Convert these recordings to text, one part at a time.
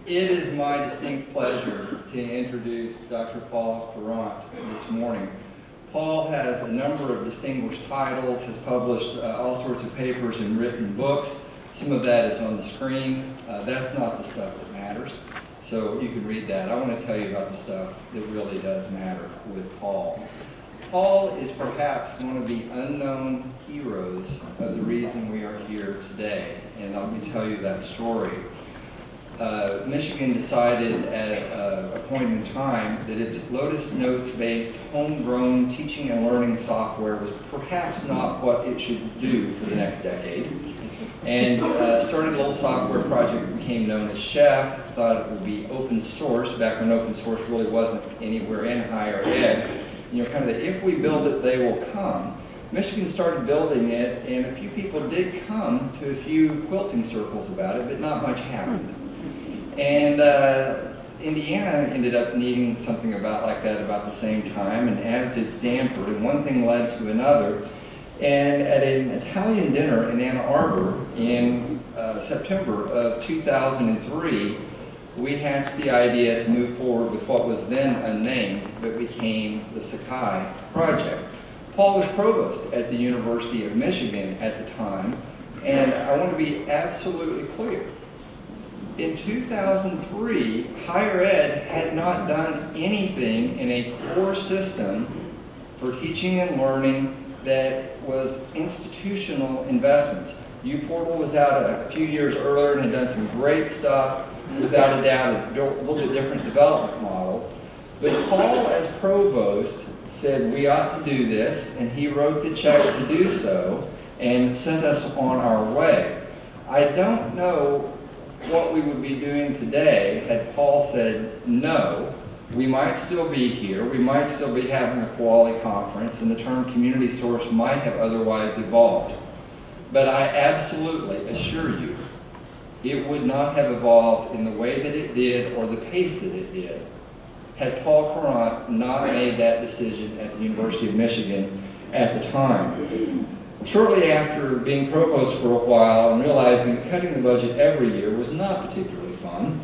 It is my distinct pleasure to introduce Dr. Paul Courant this morning. Paul has a number of distinguished titles, has published all sorts of papers and written books. Some of that is on the screen. That's not the stuff that matters, so you can read that. I want to tell you about the stuff that really does matter with Paul. Paul is perhaps one of the unknown heroes of the reason we are here today, and let me tell you that story. Michigan decided at a point in time that its Lotus Notes-based homegrown teaching and learning software was perhaps not what it should do for the next decade. And started a little software project that became known as Chef, thought it would be open source, back when open source really wasn't anywhere in higher ed. You know, kind of the if we build it, they will come. Michigan started building it, and a few people did come to a few quilting circles about it, but not much happened. And Indiana ended up needing something like that about the same time, and as did Stanford, and one thing led to another. And at an Italian dinner in Ann Arbor in September of 2003, we hatched the idea to move forward with what was then unnamed, but became the Sakai Project. Paul was provost at the University of Michigan at the time, and I want to be absolutely clear. In 2003, higher ed had not done anything in a core system for teaching and learning that was institutional investments. uPortal was out a few years earlier and had done some great stuff, without a doubt, a little bit different development model. But Paul, as provost, said we ought to do this, and he wrote the check to do so and sent us on our way. I don't know what we would be doing today had Paul said no. We might still be here, we might still be having a quality conference, and the term community source might have otherwise evolved. But I absolutely assure you, it would not have evolved in the way that it did or the pace that it did had Paul Courant not made that decision at the University of Michigan at the time. Shortly after being provost for a while and realizing that cutting the budget every year was not particularly fun,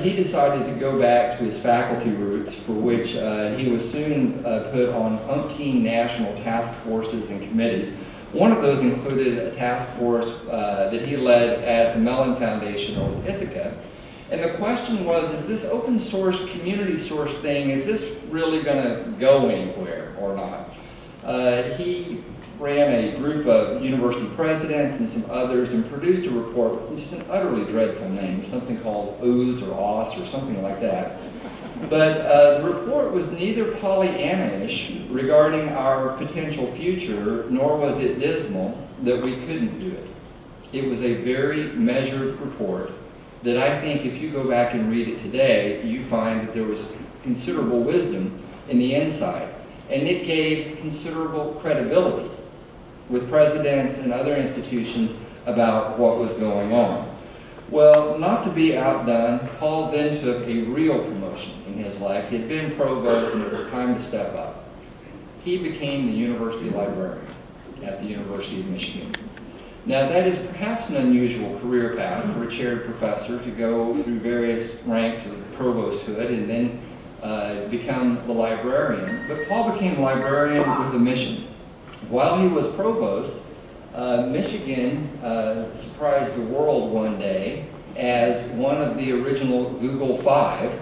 he decided to go back to his faculty roots, for which he was soon put on umpteen national task forces and committees. One of those included a task force that he led at the Mellon Foundation over Ithaca. And the question was, is this open source, community source thing, is this really going to go anywhere or not? He ran a group of university presidents and some others and produced a report with just an utterly dreadful name, something called OOS or OS or something like that. But the report was neither Pollyanna-ish regarding our potential future, nor was it dismal that we couldn't do it. It was a very measured report that I think if you go back and read it today, you find that there was considerable wisdom in the inside. And it gave considerable credibility with presidents and other institutions about what was going on. Well, not to be outdone, Paul then took a real promotion in his life. He had been provost and it was time to step up. He became the university librarian at the University of Michigan. Now that is perhaps an unusual career path for a chaired professor to go through various ranks of provosthood and then become the librarian. But Paul became a librarian with a mission. While he was provost, Michigan surprised the world one day as one of the original Google 5,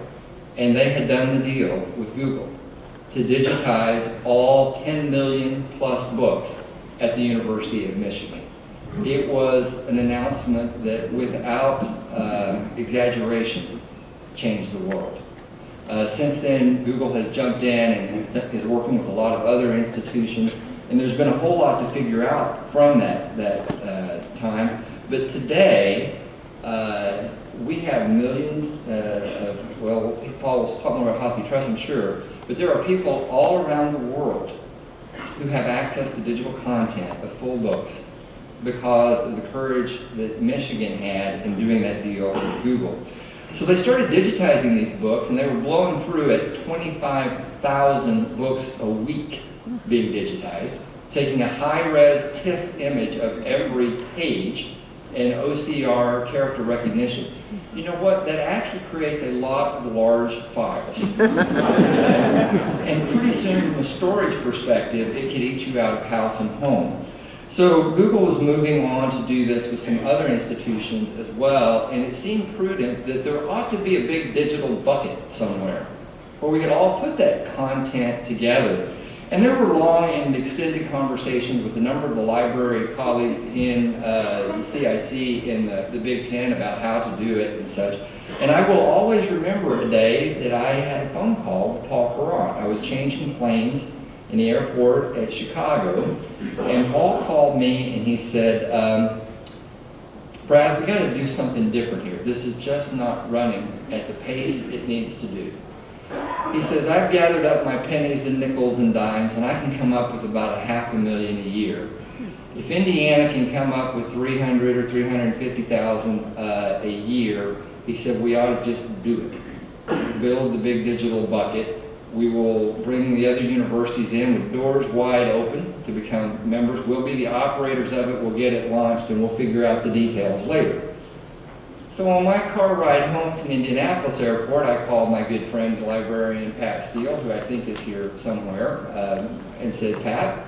and they had done the deal with Google to digitize all 10 million plus books at the University of Michigan. It was an announcement that, without exaggeration, changed the world. Since then, Google has jumped in and is working with a lot of other institutions, and there's been a whole lot to figure out from that time. But today, we have millions of, well, Paul was talking about HathiTrust, I'm sure, but there are people all around the world who have access to digital content of full books because of the courage that Michigan had in doing that deal with Google. So they started digitizing these books, and they were blowing through at 25,000 books a week being digitized, taking a high-res TIFF image of every page, and OCR character recognition. You know what? That actually creates a lot of large files. And pretty soon, from a storage perspective, it could eat you out of house and home. So Google was moving on to do this with some other institutions as well, and it seemed prudent that there ought to be a big digital bucket somewhere where we could all put that content together. And there were long and extended conversations with a number of the library colleagues in the CIC in the Big Ten about how to do it and such. And I will always remember a day that I had a phone call with Paul Courant. I was changing planes in the airport at Chicago, and Paul called me and he said, Brad, we got to do something different here. This is just not running at the pace it needs to do. He says, I've gathered up my pennies and nickels and dimes, and I can come up with about $500,000 a year. If Indiana can come up with 300 or 350,000 a year, he said, we ought to just do it. Build the big digital bucket. We will bring the other universities in with doors wide open to become members. We'll be the operators of it. We'll get it launched, and we'll figure out the details later. So on my car ride home from Indianapolis Airport, I called my good friend, the librarian Pat Steele, who I think is here somewhere, and said, Pat,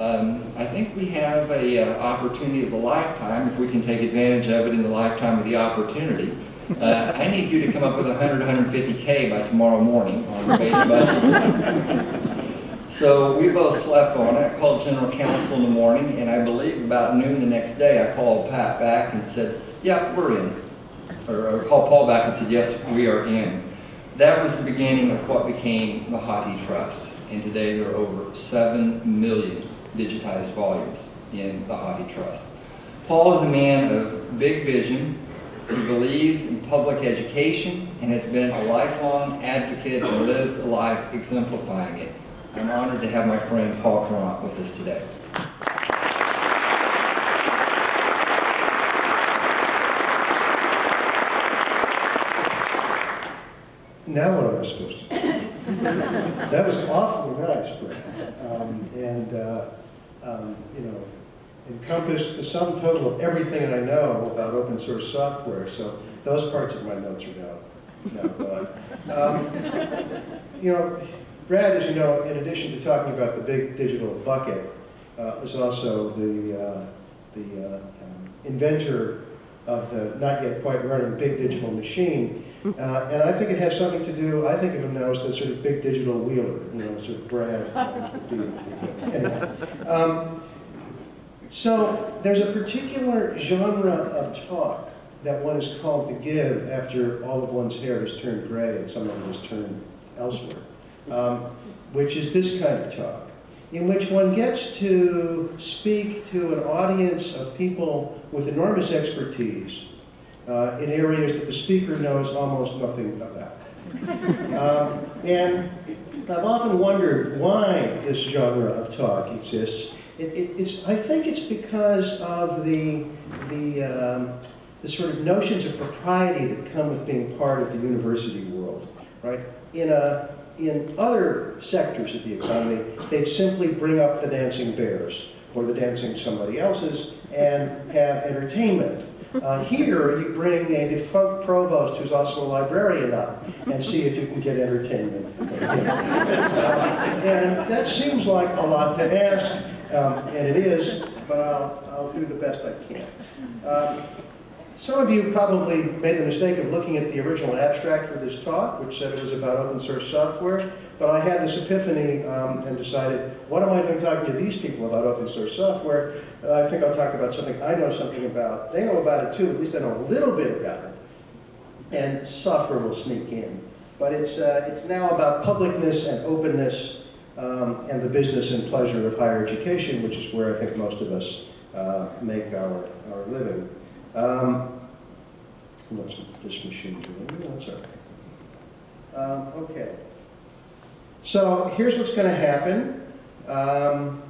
I think we have an opportunity of a lifetime, if we can take advantage of it in the lifetime of the opportunity. I need you to come up with 150K by tomorrow morning on the base budget. So we both slept on it. I called General Counsel in the morning, and I believe about noon the next day, I called Pat back and said, yeah, we're in. Or called Paul back and said, yes, we are in. That was the beginning of what became the Hathi Trust. And today there are over 7 million digitized volumes in the Hathi Trust. Paul is a man of big vision. He believes in public education and has been a lifelong advocate and lived a life exemplifying it. I'm honored to have my friend Paul Courant with us today. Now what am I supposed to do? That was awfully nice, Brad. You know, encompassed the sum total of everything I know about open source software, so those parts of my notes are now gone. You know, Brad, as you know, in addition to talking about the big digital bucket, was also the inventor of the not yet quite running big digital machine. And I think it has something to do, I think of him now as the sort of big digital wheeler, you know, sort of Brad. Anyway. So there's a particular genre of talk that one is called to give after all of one's hair has turned gray and some of it has turned elsewhere, which is this kind of talk, in which one gets to speak to an audience of people with enormous expertise in areas that the speaker knows almost nothing about. And I've often wondered why this genre of talk exists. I think it's because of the sort of notions of propriety that come with being part of the university world, right? In other sectors of the economy, they'd simply bring up the dancing bears or the dancing somebody else's and have entertainment. Here, you bring a defunct provost who's also a librarian up and see if you can get entertainment. And that seems like a lot to ask, and it is, but I'll do the best I can. Some of you probably made the mistake of looking at the original abstract for this talk, which said it was about open source software, but I had this epiphany and decided, what am I doing talking to these people about open source software? I think I'll talk about something I know something about. They know about it too, at least I know a little bit about it. And software will sneak in. But it's now about publicness and openness and the business and pleasure of higher education, which is where I think most of us make our living. What's this machine doing? That's okay. Okay. So here's what's going to happen. I'm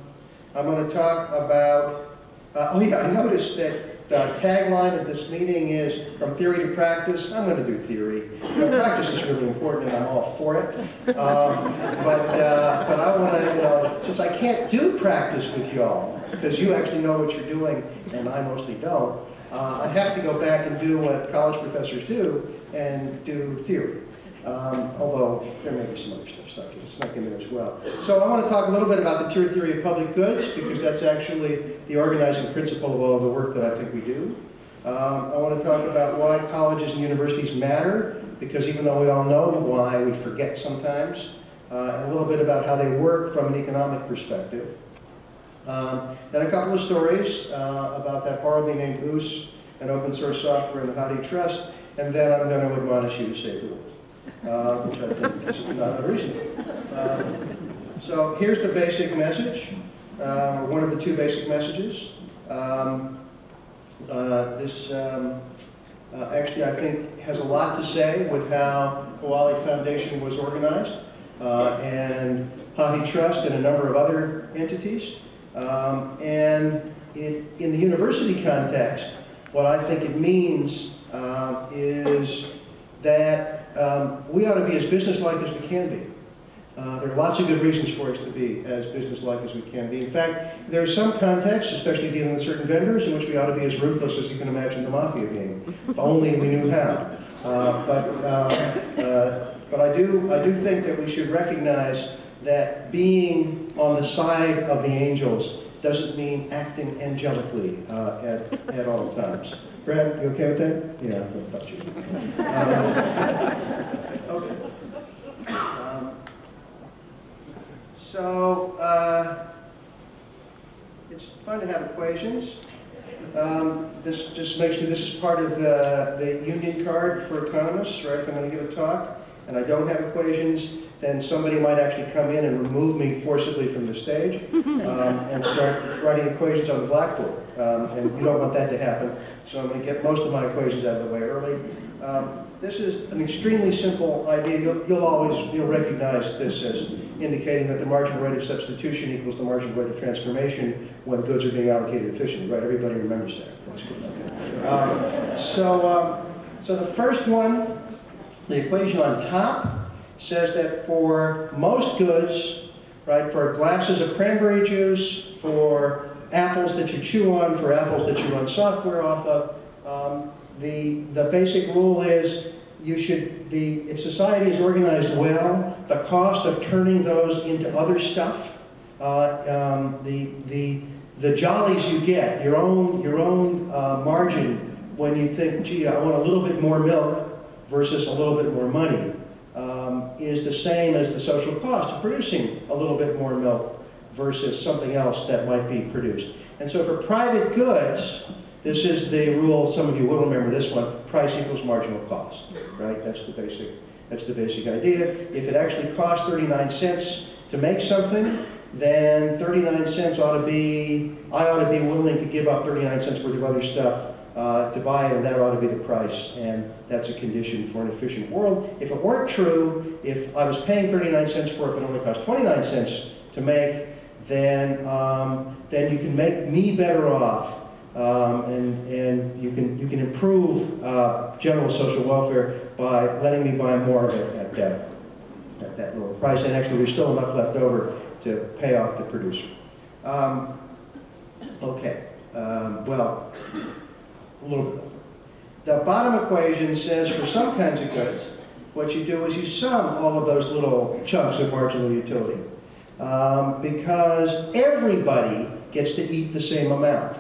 going to talk about, oh yeah, I noticed that the tagline of this meeting is from theory to practice. I'm going to do theory. You know, practice is really important and I'm all for it. But I want to, you know, since I can't do practice with y'all, because you actually know what you're doing and I mostly don't, I have to go back and do what college professors do and do theory. Although there may be some other stuff snuck in there as well. So I want to talk a little bit about the pure theory of public goods, because that's actually the organizing principle of all of the work that I think we do. I want to talk about why colleges and universities matter, because even though we all know why, we forget sometimes. And a little bit about how they work from an economic perspective. Then a couple of stories about that horribly named Goose and open source software and the How Do You Trust, and then I'm going to admonish you to save the world, which I think is not unreasonable. So here's the basic message, or one of the two basic messages. Actually, I think, has a lot to say with how Koali Foundation was organized, and How Do You Trust and a number of other entities. And in the university context, what I think it means is that we ought to be as businesslike as we can be. There are lots of good reasons for us to be as businesslike as we can be. In fact, there are some contexts, especially dealing with certain vendors, in which we ought to be as ruthless as you can imagine the mafia being. If only we knew how. But I do think that we should recognize that being on the side of the angels doesn't mean acting angelically at all times. Brad, you okay with that? Yeah, I thought you were. Okay. So it's fun to have equations. This just makes me, this is part of the union card for economists, right? If I'm going to give a talk and I don't have equations, then somebody might actually come in and remove me forcibly from the stage and start writing equations on the blackboard. And you don't want that to happen, so I'm going to get most of my equations out of the way early. This is an extremely simple idea. You'll recognize this as indicating that the marginal rate of substitution equals the marginal rate of transformation when goods are being allocated efficiently, right? Everybody remembers that. That's good. Okay. So the first one, the equation on top, says that for most goods, right, for glasses of cranberry juice, for apples that you chew on, for apples that you run software off of, the basic rule is if society is organized well, the cost of turning those into other stuff, the jollies you get, your own margin when you think, gee, I want a little bit more milk versus a little bit more money, is the same as the social cost of producing a little bit more milk versus something else that might be produced. And so for private goods, this is the rule, some of you will remember this one, price equals marginal cost, right? That's the basic idea. If it actually costs 39 cents to make something, then 39 cents I ought to be willing to give up 39 cents worth of other stuff to buy it, and that ought to be the price, and that's a condition for an efficient world. If it weren't true, if I was paying 39 cents for it but only cost 29 cents to make, then you can make me better off, and you can improve general social welfare by letting me buy more of it at that lower price, and actually there's still enough left over to pay off the producer. Okay, well, a little bit over. The bottom equation says for some kinds of goods, what you do is you sum all of those little chunks of marginal utility, because everybody gets to eat the same amount,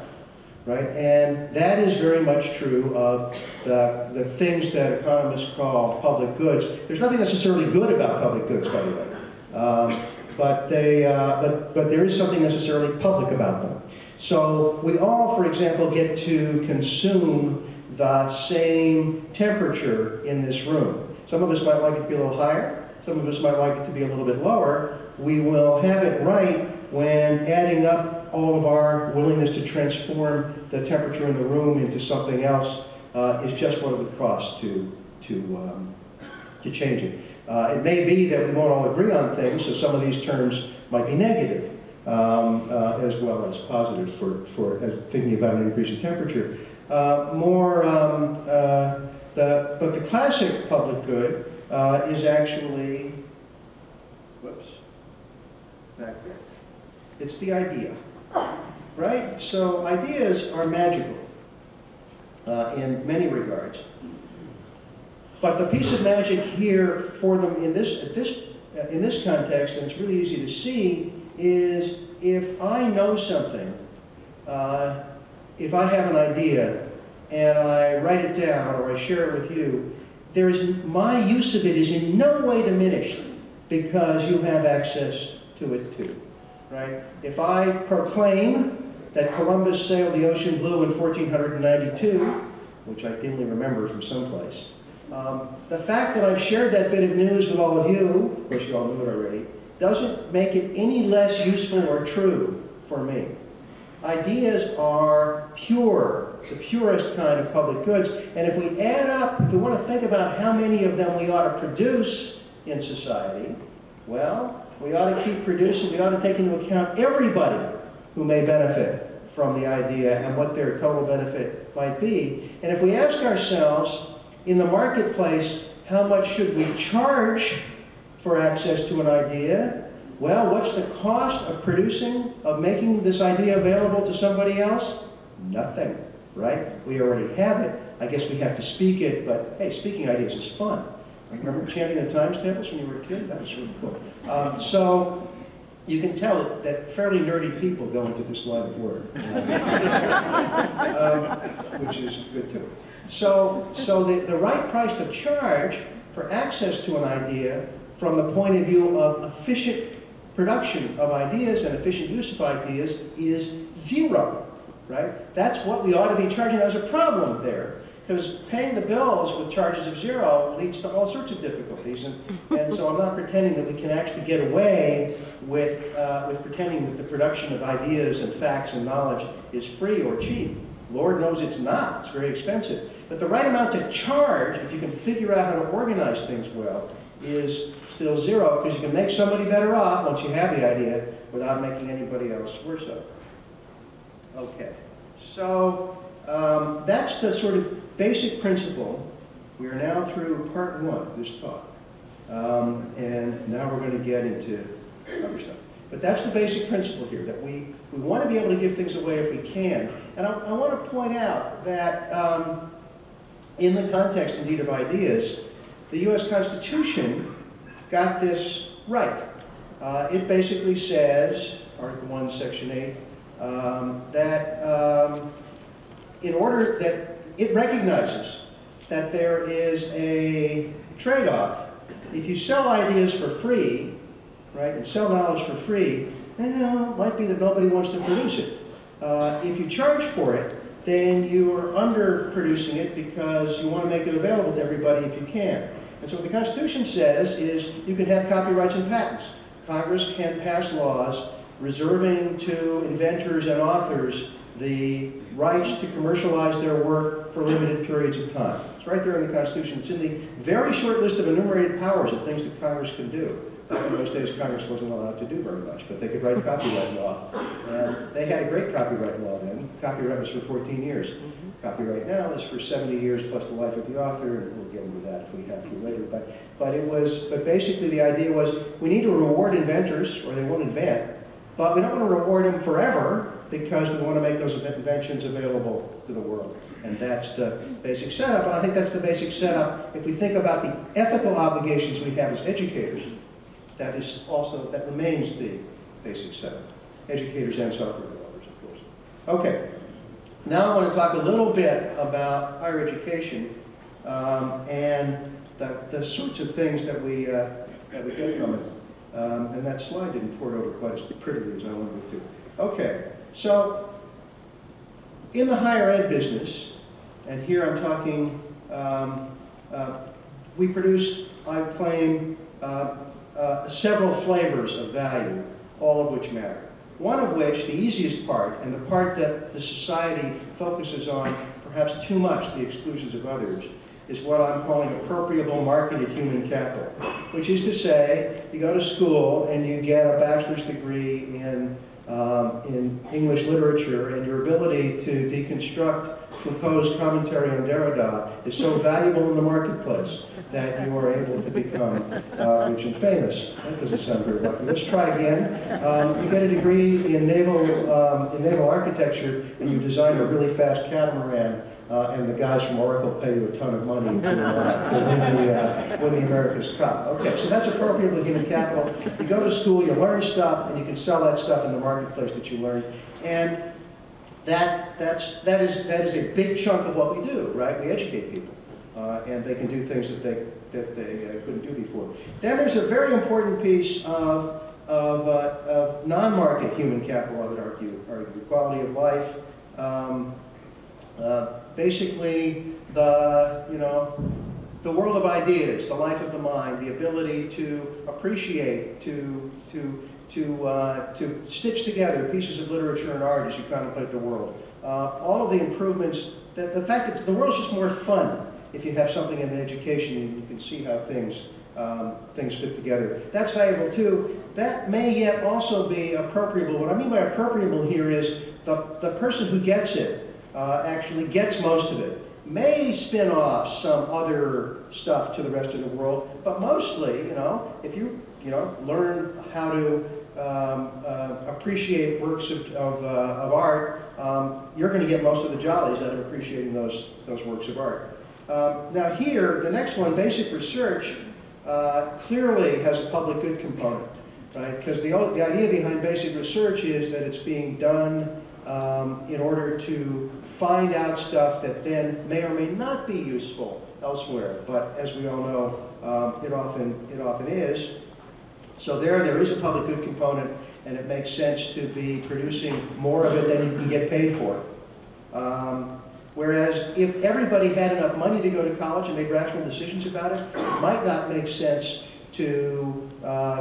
right? And that is very much true of the things that economists call public goods. There's nothing necessarily good about public goods, by the way, but there is something necessarily public about them. So we all, for example, get to consume the same temperature in this room. Some of us might like it to be a little higher. Some of us might like it to be a little bit lower. We will have it right when adding up all of our willingness to transform the temperature in the room into something else is just what it would cost to change it. It may be that we won't all agree on things, so some of these terms might be negative. As well as positive for thinking about an increase in temperature. But the classic public good is actually, whoops, back there. It's the idea, right? So ideas are magical. in many regards. But the piece of magic here for them in this context, and it's really easy to see, is if I know something, if I have an idea and I write it down or I share it with you, my use of it is in no way diminished because you have access to it too, right? If I proclaim that Columbus sailed the ocean blue in 1492, which I dimly remember from someplace, the fact that I've shared that bit of news with all of you, of course you all knew it already, doesn't make it any less useful or true for me. Ideas are pure, the purest kind of public goods, and if we add up, if we want to think about how many of them we ought to produce in society, well, we ought to keep producing, we ought to take into account everybody who may benefit from the idea and what their total benefit might be. And if we ask ourselves, in the marketplace, how much should we charge for access to an idea? Well, what's the cost of producing, of making this idea available to somebody else? Nothing, right? We already have it. I guess we have to speak it, but hey, speaking ideas is fun. Remember chanting the times tables when you were a kid? That was really cool. So you can tell that fairly nerdy people go into this line of work, which is good too. So the right price to charge for access to an idea from the point of view of efficient production of ideas and efficient use of ideas is zero, right? That's what we ought to be charging. There's a problem there, because paying the bills with charges of zero leads to all sorts of difficulties. And so I'm not pretending that we can actually get away with pretending that the production of ideas and facts and knowledge is free or cheap. Lord knows it's not. It's very expensive. But the right amount to charge, if you can figure out how to organize things well, is still zero, because you can make somebody better off once you have the idea without making anybody else worse off. Okay, so that's the sort of basic principle. We are now through part one of this talk. And now we're going to get into other stuff. But that's the basic principle here, that we want to be able to give things away if we can. And I want to point out that in the context, indeed, of ideas, the U.S. Constitution got this right. It basically says, Article 1, Section 8, that in order that it recognizes that there is a trade-off. If you sell ideas for free, right, and sell knowledge for free, well, it might be that nobody wants to produce it. If you charge for it, then you are underproducing it because you want to make it available to everybody if you can. And so what the Constitution says is you can have copyrights and patents. Congress can pass laws reserving to inventors and authors the rights to commercialize their work for limited periods of time. It's right there in the Constitution. It's in the very short list of enumerated powers of things that Congress can do. Back in those days, Congress wasn't allowed to do very much, but they could write a copyright law. And they had a great copyright law then. Copyright was for 14 years. Copyright now is for 70 years plus the life of the author, and we'll get into that if we have to later. But basically the idea was we need to reward inventors, or they won't invent, but we don't want to reward them forever because we want to make those inventions available to the world. And that's the basic setup, and I think that's the basic setup if we think about the ethical obligations we have as educators. That remains the basic setup. Educators and software developers, of course. Okay, now I want to talk a little bit about higher education and the sorts of things that we get from it. And that slide didn't port over quite as prettily as I wanted it to. Okay, so in the higher ed business, and here I'm talking, we produce, I claim, several flavors of value, all of which matter. One of which, the easiest part, and the part that the society focuses on perhaps too much to the exclusions of others, is what I'm calling appropriable marketed human capital, which is to say, you go to school and you get a bachelor's degree in English literature, and your ability to deconstruct Foucault's commentary on Derrida is so valuable in the marketplace that you are able to become rich and famous. That doesn't sound very lucky. Let's try again. You get a degree in naval architecture, and you design a really fast catamaran and the guys from Oracle pay you a ton of money to win the America's Cup. Okay, so that's appropriately human capital. You go to school, you learn stuff, and you can sell that stuff in the marketplace that you learned. And that is a big chunk of what we do, right? We educate people, and they can do things that they couldn't do before. Then there's a very important piece of non-market human capital, I would argue quality of life. Basically, the world of ideas, the life of the mind, the ability to appreciate, to stitch together pieces of literature and art as you contemplate the world. All of the improvements, the fact that the world's just more fun if you have something in education and you can see how things fit together. That's valuable too. That may yet also be appropriable. What I mean by appropriable here is the person who gets it actually gets most of it. May spin off some other stuff to the rest of the world, but mostly, if you learn how to appreciate works of art, you're going to get most of the jollies out of appreciating those works of art. Now here, the next one, basic research, clearly has a public good component, right? Because the idea behind basic research is that it's being done in order to find out stuff that then may or may not be useful elsewhere. But as we all know, it often is. So there is a public good component, and it makes sense to be producing more of it than you can get paid for. Whereas if everybody had enough money to go to college and make rational decisions about it, it might not make sense to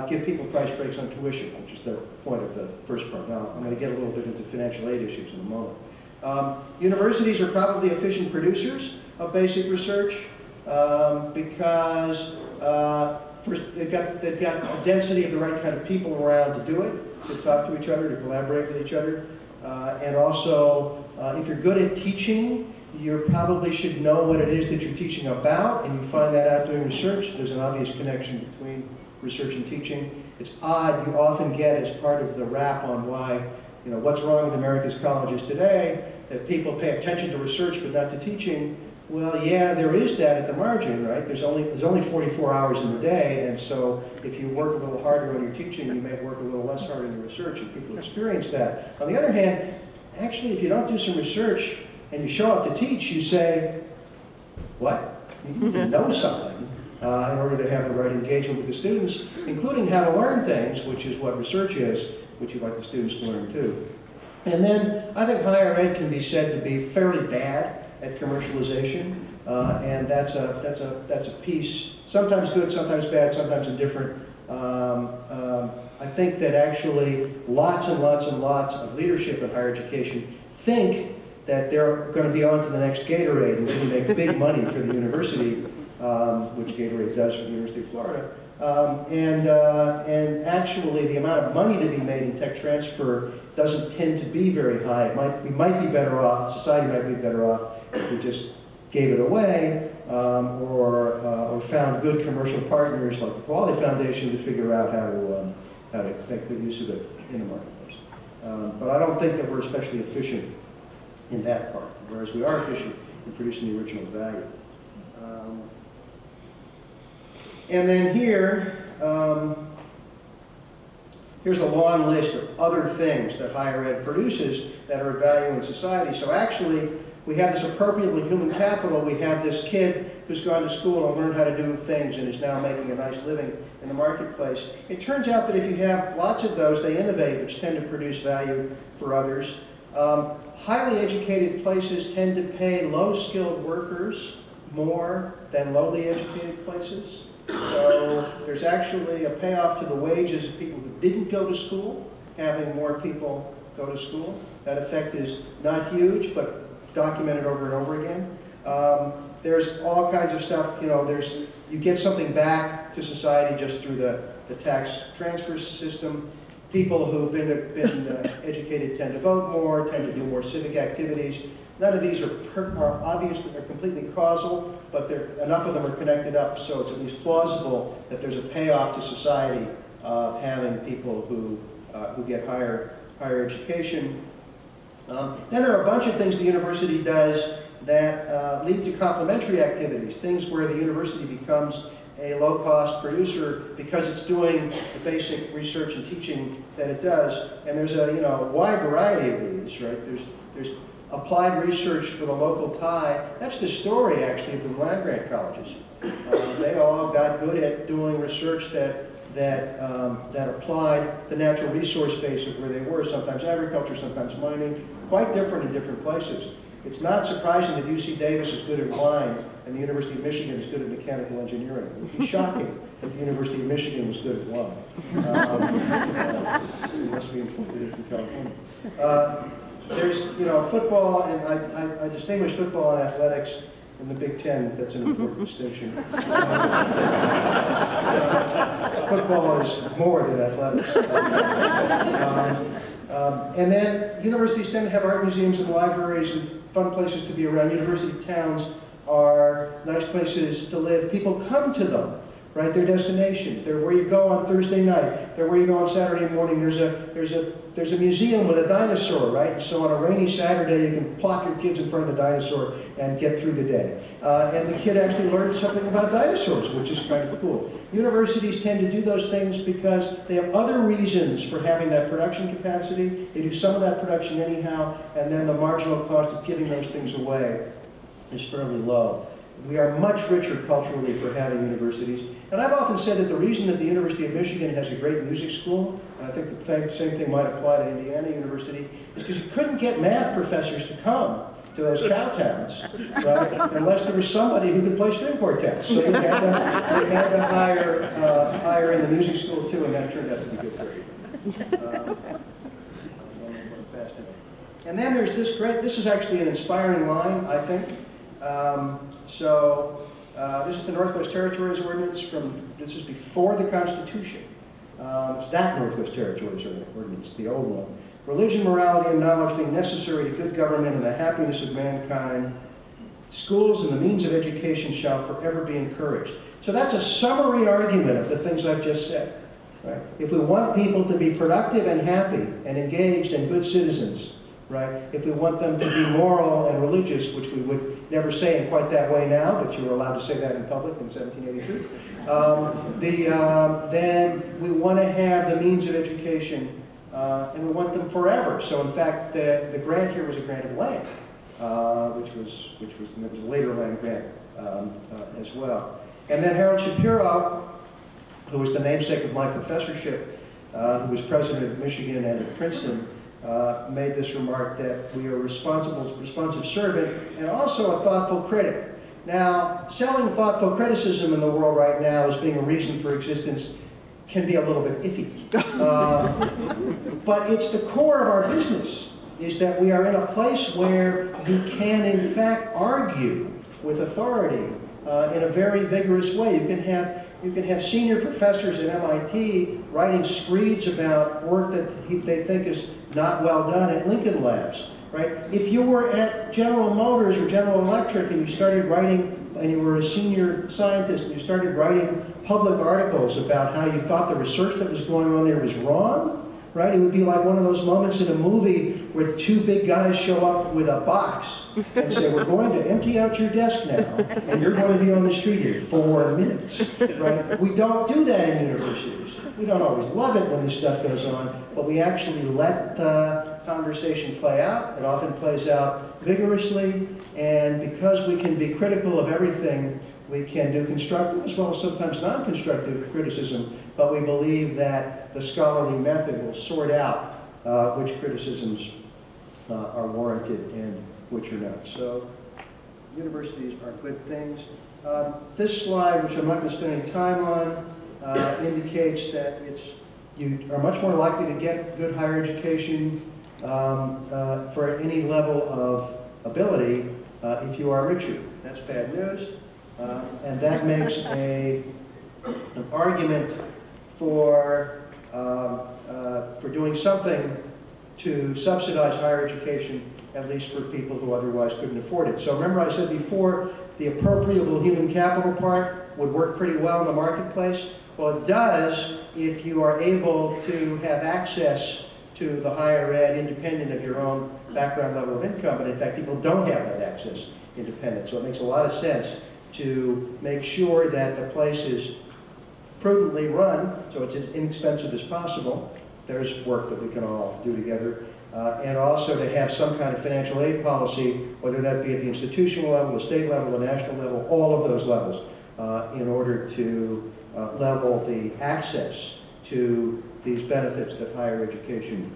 give people price breaks on tuition, which is the point of the first part. Now, I'm going to get a little bit into financial aid issues in a moment. Universities are probably efficient producers of basic research because first, they've got a density of the right kind of people around to do it, to talk to each other, to collaborate with each other. And also, if you're good at teaching, you probably should know what it is that you're teaching about, and you find that out doing research. There's an obvious connection between research and teaching. It's odd, you often get as part of the rap on why, what's wrong with America's colleges today, that people pay attention to research but not to teaching. Well, yeah, there is that at the margin, right? There's only 44 hours in the day, and so if you work a little harder on your teaching, you may work a little less hard on your research, and people experience that. On the other hand, actually, if you don't do some research and you show up to teach, you say, what? You need to know something in order to have the right engagement with the students, including how to learn things, which is what research is, which you'd like the students to learn too. And then I think higher ed can be said to be fairly bad at commercialization, and that's a piece, sometimes good, sometimes bad, sometimes indifferent. I think that actually lots and lots and lots of leadership in higher education think that they're going to be on to the next Gatorade and really make big money for the university, which Gatorade does for the University of Florida. And actually the amount of money to be made in tech transfer doesn't tend to be very high. We might be better off, society might be better off if we just gave it away or found good commercial partners like the Quality Foundation to figure out how to make good use of it in the marketplace. But I don't think that we're especially efficient in that part, whereas we are efficient in producing the original value. And then here, here's a long list of other things that higher ed produces that are of value in society. So actually, we have this appropriately human capital. We have this kid who's gone to school and learned how to do things and is now making a nice living in the marketplace. It turns out that if you have lots of those, they innovate, which tend to produce value for others. Highly educated places tend to pay low-skilled workers more than lowly educated places. So there's actually a payoff to the wages of people who didn't go to school, having more people go to school. That effect is not huge, but documented over and over again. There's all kinds of stuff, you get something back to society just through the tax transfer system. People who've been educated tend to vote more, tend to do more civic activities. None of these are obviously completely causal, but enough of them are connected up so it's at least plausible that there's a payoff to society of having people who get higher education. Then there are a bunch of things the university does that lead to complementary activities, things where the university becomes a low-cost producer because it's doing the basic research and teaching that it does. And there's a wide variety of these, right? There's applied research with a local tie. That's the story, actually, of the land-grant colleges. They all got good at doing research that applied the natural resource base of where they were, sometimes agriculture, sometimes mining, quite different in different places. It's not surprising that UC Davis is good at wine and the University of Michigan is good at mechanical engineering. It would be shocking if the University of Michigan was good at wine. Unless we imported it from California. There's, football, and I distinguish football and athletics in the Big Ten. That's an important distinction. Football is more than athletics. And then universities tend to have art museums and libraries and fun places to be around. University towns are nice places to live. People come to them, right? They're destinations. They're where you go on Thursday night. They're where you go on Saturday morning. There's a museum with a dinosaur, right? And so on a rainy Saturday, you can plop your kids in front of the dinosaur and get through the day. And the kid actually learns something about dinosaurs, which is kind of cool. Universities tend to do those things because they have other reasons for having that production capacity. They do some of that production anyhow, and then the marginal cost of giving those things away is fairly low. We are much richer culturally for having universities. And I've often said that the reason that the University of Michigan has a great music school, and I think the same thing might apply to Indiana University, is because you couldn't get math professors to come to those cow towns, right? Unless there was somebody who could play string quartets. So you had to hire in the music school too, and that turned out to be good for you. And then there's this is actually an inspiring line, I think. This is the Northwest Territories Ordinance this is before the Constitution. It's that Northwest Territories Ordinance, the old one. Religion, morality, and knowledge being necessary to good government and the happiness of mankind, schools and the means of education shall forever be encouraged. So that's a summary argument of the things I've just said. Right? If we want people to be productive and happy and engaged and good citizens, right? If we want them to be moral and religious, which we would never say in quite that way now, but you were allowed to say that in public in 1783, then we want to have the means of education, and we want them forever. So in fact, the grant here was a grant of land, which was a later land grant as well. And then Harold Shapiro, who was the namesake of my professorship, who was president of Michigan and at Princeton, made this remark that we are a responsive servant and also a thoughtful critic. Now, selling thoughtful criticism in the world right now as being a reason for existence can be a little bit iffy. But it's the core of our business, is that we are in a place where you can in fact argue with authority in a very vigorous way. You can have senior professors at MIT writing screeds about work that they think is not well done at Lincoln Labs, right? If you were at General Motors or General Electric and you started writing, and you were a senior scientist, and you started writing public articles about how you thought the research that was going on there was wrong, right? It would be like one of those moments in a movie where two big guys show up with a box and say, we're going to empty out your desk now, and you're going to be on the street in 4 minutes, right? We don't do that in universities. We don't always love it when this stuff goes on, but we actually let the conversation play out. It often plays out vigorously, and because we can be critical of everything, we can do constructive as well as sometimes non-constructive criticism, but we believe that the scholarly method will sort out which criticisms are warranted and which are not. So universities are good things. This slide, which I'm not going to spend any time on, indicates that you are much more likely to get good higher education for any level of ability if you are richer. That's bad news. And that makes an argument for doing something to subsidize higher education, at least for people who otherwise couldn't afford it. So remember I said before, the appropriable human capital part would work pretty well in the marketplace. Well, it does if you are able to have access to the higher ed independent of your own background level of income. But in fact, people don't have that access independent. So it makes a lot of sense to make sure that the place is prudently run, so it's as inexpensive as possible. There's work that we can all do together. And also to have some kind of financial aid policy, whether that be at the institutional level, the state level, the national level, all of those levels, in order to level the access to these benefits that higher education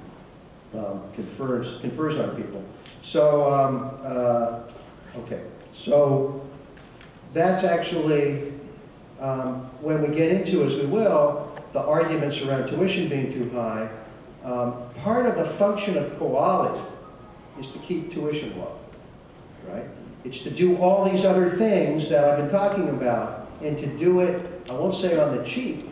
confers on people. So, okay, so that's actually, when we get into, as we will, the arguments around tuition being too high, part of the function of quality is to keep tuition low, right? It's to do all these other things that I've been talking about, and to do it, I won't say on the cheap,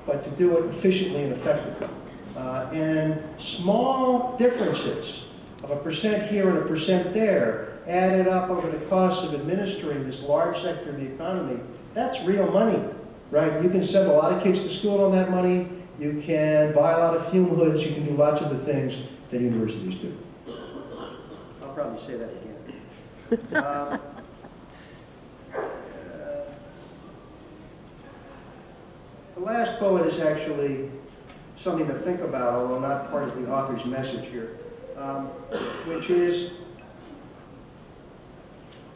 but to do it efficiently and effectively. And small differences of 1% here and 1% there, added up over the cost of administering this large sector of the economy, that's real money, right? You can send a lot of kids to school on that money. You can buy a lot of fume hoods. You can do lots of the things that universities do. I'll probably say that again. The last bullet is actually something to think about, although not part of the author's message here, which is,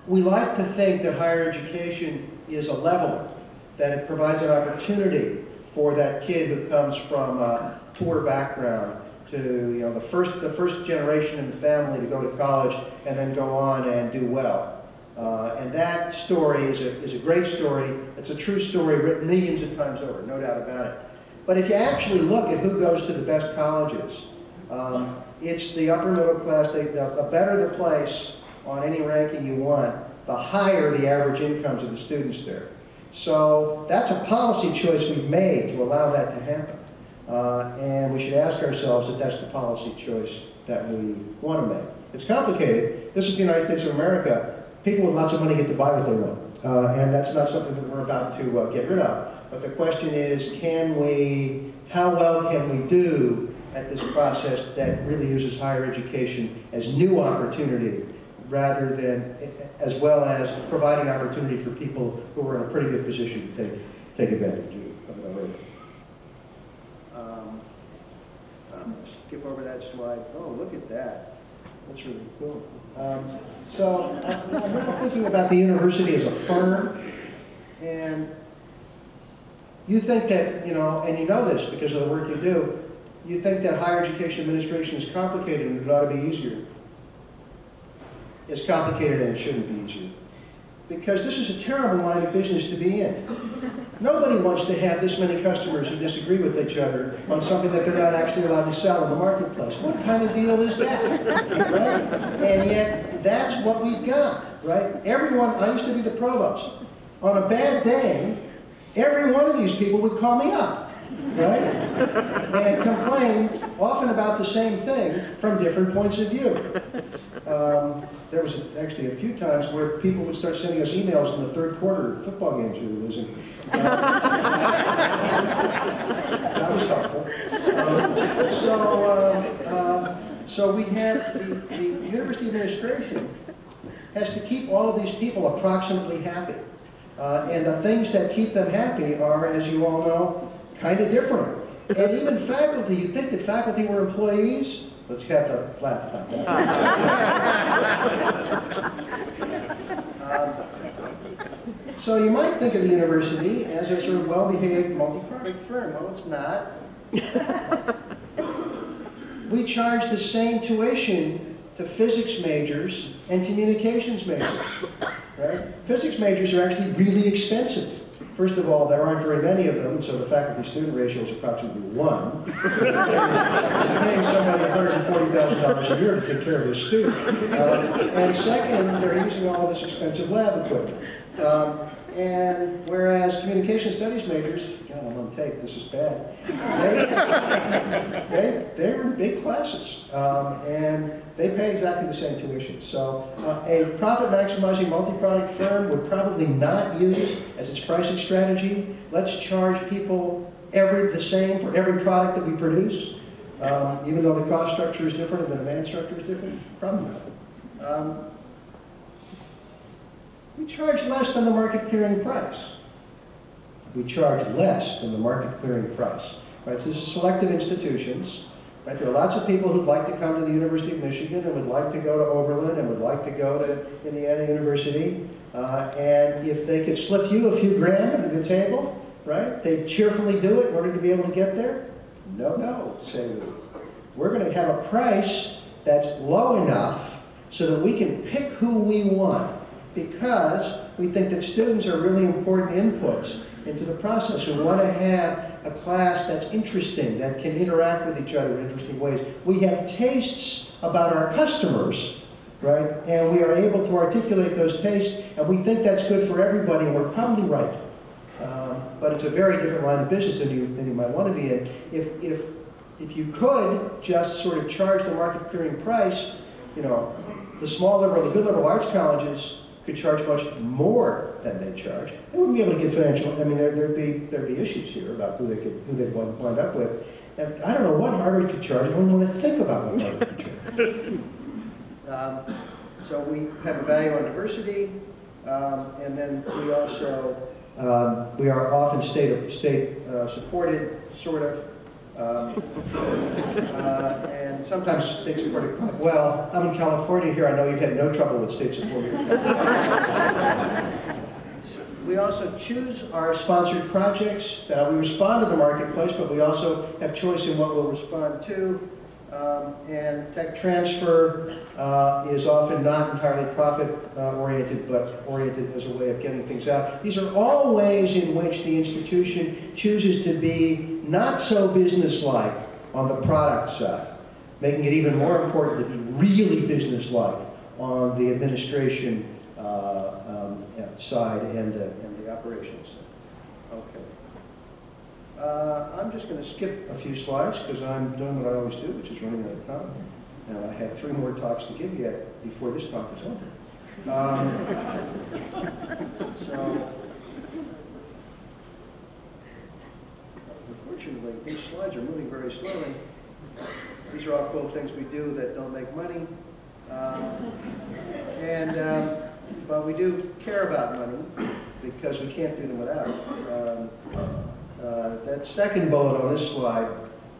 we like to think that higher education is a leveler, that it provides an opportunity for that kid who comes from a poor background to, you know, the first generation in the family to go to college and then go on and do well. And that story is a great story. It's a true story written millions of times over, no doubt about it. But if you actually look at who goes to the best colleges, it's the upper middle class. The better the place on any ranking you want, the higher the average incomes of the students there. So that's a policy choice we've made to allow that to happen. And we should ask ourselves if that's the policy choice that we want to make. It's complicated. This is the United States of America. People with lots of money get to buy what they want. And that's not something that we're about to get rid of. But the question is, how well can we do at this process that really uses higher education as new opportunity, rather than, as well as providing opportunity for people who are in a pretty good position to take advantage of it already. I'm going to skip over that slide. Oh, look at that. That's really cool. So I'm now thinking about the university as a firm, and you think that, you know, and you know this because of the work you do, you think that higher education administration is complicated and it ought to be easier. It's complicated and it shouldn't be easier. Because this is a terrible line of business to be in. Nobody wants to have this many customers who disagree with each other on something that they're not actually allowed to sell in the marketplace. What kind of deal is that, right? And yet, that's what we've got, right? Everyone, I used to be the provost. On a bad day, every one of these people would call me up, right? And complain often about the same thing from different points of view. There was actually a few times where people would start sending us emails in the third quarter of football games we were losing. That was helpful. So we had the university administration has to keep all of these people approximately happy. And the things that keep them happy are, as you all know, kind of different. And even faculty, you'd think that faculty were employees. Let's have a laugh about that. So you might think of the university as a sort of well-behaved multi-product firm. Well, it's not. We charge the same tuition to physics majors and communications majors, right? Physics majors are actually really expensive. First of all, there aren't very many of them, so the faculty-student ratio is approximately 1. You're paying somebody $140,000 a year to take care of this student. And second, they're using all of this expensive lab equipment. And whereas communication studies majors, God, I'm on tape, this is bad, they were in big classes, and they pay exactly the same tuition. So a profit-maximizing multi-product firm would probably not use as its pricing strategy, let's charge people the same for every product that we produce, even though the cost structure is different and the demand structure is different. Probably not. We charge less than the market clearing price. We charge less than the market clearing price. Right? So this is selective institutions. Right? There are lots of people who'd like to come to the University of Michigan and would like to go to Oberlin and would like to go to Indiana University. And if they could slip you a few grand under the table, right, they'd cheerfully do it in order to be able to get there. No, no, say we. We're going to have a price that's low enough so that we can pick who we want, because we think that students are really important inputs into the process. We want to have a class that's interesting, that can interact with each other in interesting ways. We have tastes about our customers, right? And we are able to articulate those tastes, and we think that's good for everybody, and we're probably right. But it's a very different line of business than you might want to be in. If you could just sort of charge the market clearing price, you know, the small liberal, the good liberal arts colleges could charge much more than they charge. They wouldn't be able to get financial. I mean, there'd be issues here about who they'd wind up with. And I don't know what Harvard could charge. I don't want to think about what Harvard could charge. So we have a value on diversity, and then we also we are often state supported, sort of. And sometimes state supported quite well. I'm in California here. I know you've had no trouble with state support here. We also choose our sponsored projects. We respond to the marketplace, but we also have choice in what we'll respond to. And tech transfer is often not entirely profit-oriented, but oriented as a way of getting things out. These are all ways in which the institution chooses to be not so business-like on the product side, making it even more important to be really business-like on the administration side and the operations side. Okay. I'm just going to skip a few slides because I'm doing what I always do, which is running out of time. And I have 3 more talks to give yet before this talk is over. So, unfortunately, these slides are moving very slowly. These are all cool things we do that don't make money. But we do care about money because we can't do them without it. That second bullet on this slide,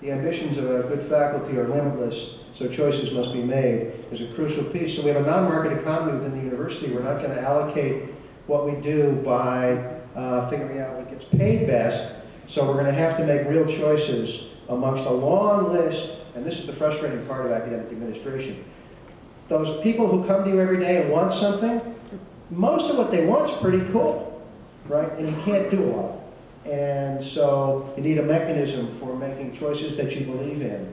the ambitions of a good faculty are limitless, so choices must be made, is a crucial piece. So we have a non-market economy within the university. We're not going to allocate what we do by figuring out what gets paid best. So we're going to have to make real choices amongst a long list, and this is the frustrating part of academic administration. Those people who come to you every day and want something, most of what they want is pretty cool, right? And you can't do a lot. And so you need a mechanism for making choices that you believe in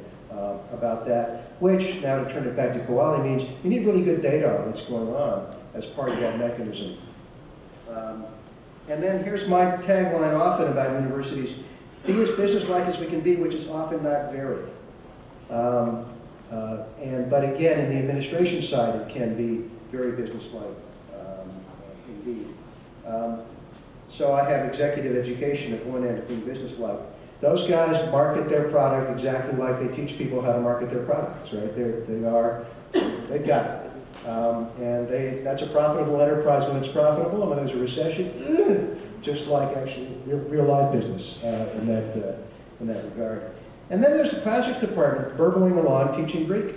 about that, which, now to turn it back to Koali, means you need really good data on what's going on as part of that mechanism. And then here's my tagline often about universities: be as businesslike as we can be, which is often not very. But again, in the administration side, it can be very businesslike indeed. So I have executive education at one end of being businesslike. Those guys market their product exactly like they teach people how to market their products, right? They've got it. And that's a profitable enterprise when it's profitable, and when there's a recession, just like actually real live business in that regard. And then there's the classics department, burbling along, teaching Greek.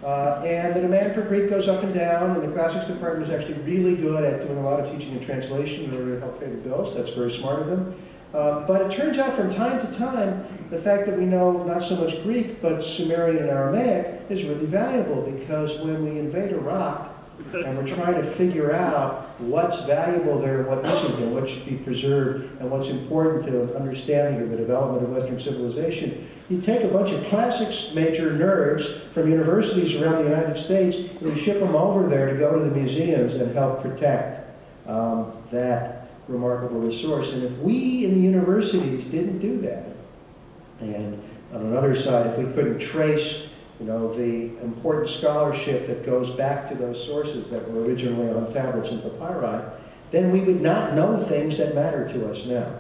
And the demand for Greek goes up and down, and the classics department is actually really good at doing a lot of teaching and translation in order to help pay the bills. That's very smart of them. But it turns out from time to time, the fact that we know not so much Greek, but Sumerian and Aramaic is really valuable, because when we invade Iraq and we're trying to figure out what's valuable there and what isn't, and what should be preserved, and what's important to understanding of the development of Western civilization, you take a bunch of classics major nerds from universities around the United States, and you ship them over there to go to the museums and help protect that remarkable resource. And if we in the universities didn't do that, and on another side, if we couldn't trace, the important scholarship that goes back to those sources that were originally on tablets and papyri, then we would not know things that matter to us now.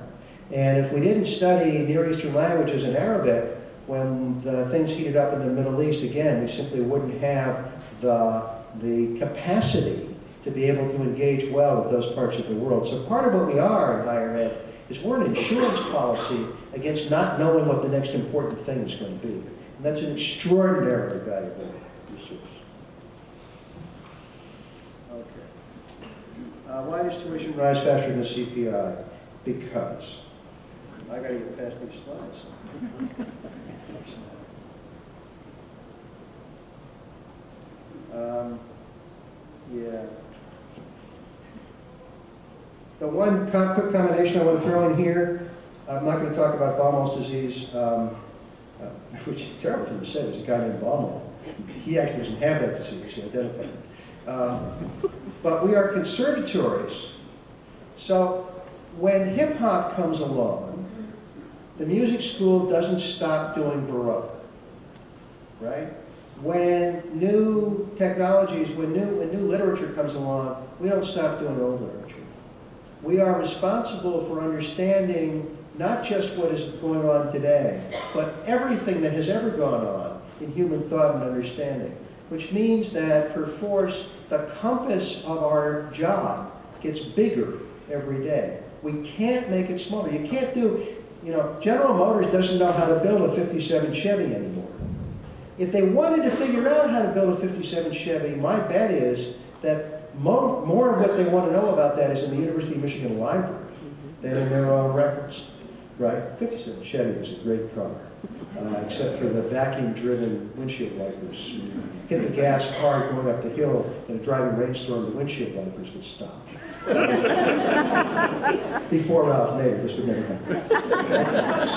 And if we didn't study Near Eastern languages and Arabic, when the things heated up in the Middle East, again, we simply wouldn't have the capacity to be able to engage well with those parts of the world. So part of what we are in higher ed is we're an insurance policy against not knowing what the next important thing is going to be. And that's an extraordinarily valuable resource. Okay. Why does tuition rise faster than the CPI? Because. I got to get past these slides. Yeah. The one quick combination I want to throw in here, I'm not going to talk about Baumol's disease, which is terrible for him to say. There's a guy named Baumol. He actually doesn't have that disease, he identified it. But we are conservatories. So when hip hop comes along, the music school doesn't stop doing Baroque, right? When new technologies, when new literature comes along, we don't stop doing old literature. We are responsible for understanding not just what is going on today, but everything that has ever gone on in human thought and understanding, which means that, perforce, the compass of our job gets bigger every day. We can't make it smaller. You can't do, General Motors doesn't know how to build a 57 Chevy anymore. If they wanted to figure out how to build a 57 Chevy, my bet is that more of what they want to know about that is in the University of Michigan library than in their own records, right? 57 Chevy was a great car, except for the vacuum-driven windshield wipers. Hit the gas hard going up the hill in a driving rainstorm, the windshield wipers would stop. Before Ralph Nader, this would never happen.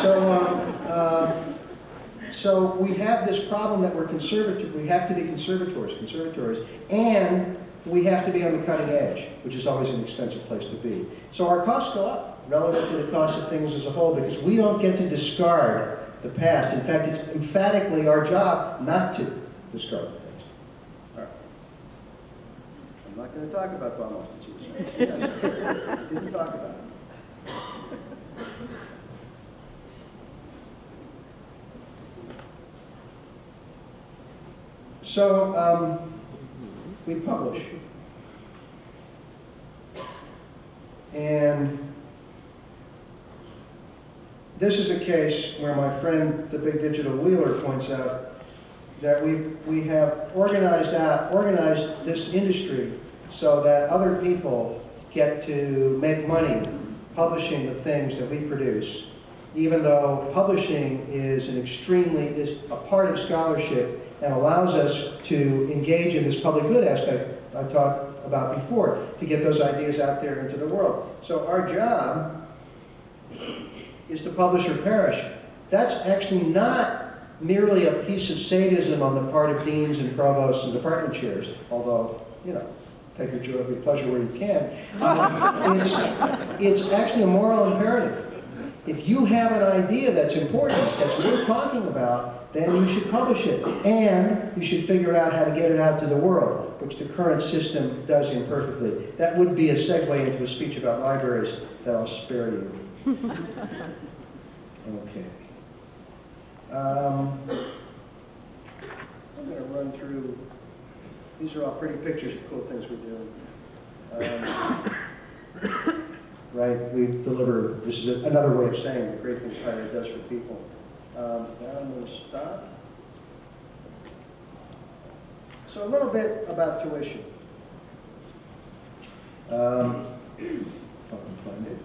So we have this problem that we're conservative. We have to be conservatories, and we have to be on the cutting edge, which is always an expensive place to be. So our costs go up relative to the cost of things as a whole, because we don't get to discard the past. In fact, it's emphatically our job not to discard the past. All right. I'm not going to talk about Baumol's disease. Yes. Didn't talk about it. So we publish, and this is a case where my friend, the big digital Wheeler, points out that we have organized this industry so that other people get to make money publishing the things that we produce, even though publishing is a part of scholarship and allows us to engage in this public good aspect I talked about before, to get those ideas out there into the world. So our job is to publish or perish. That's actually not merely a piece of sadism on the part of deans and provosts and department chairs, although, take your joy, your pleasure where you can. It's actually a moral imperative. If you have an idea that's important, that's worth talking about, then you should publish it. And you should figure out how to get it out to the world, which the current system does imperfectly. That would be a segue into a speech about libraries that I'll spare you. Okay. I'm going to run through, these are all pretty pictures of cool things we're doing. Right, we deliver, this is another way of saying the great things higher ed does for people. Now I'm going to stop. So a little bit about tuition. If I can find it.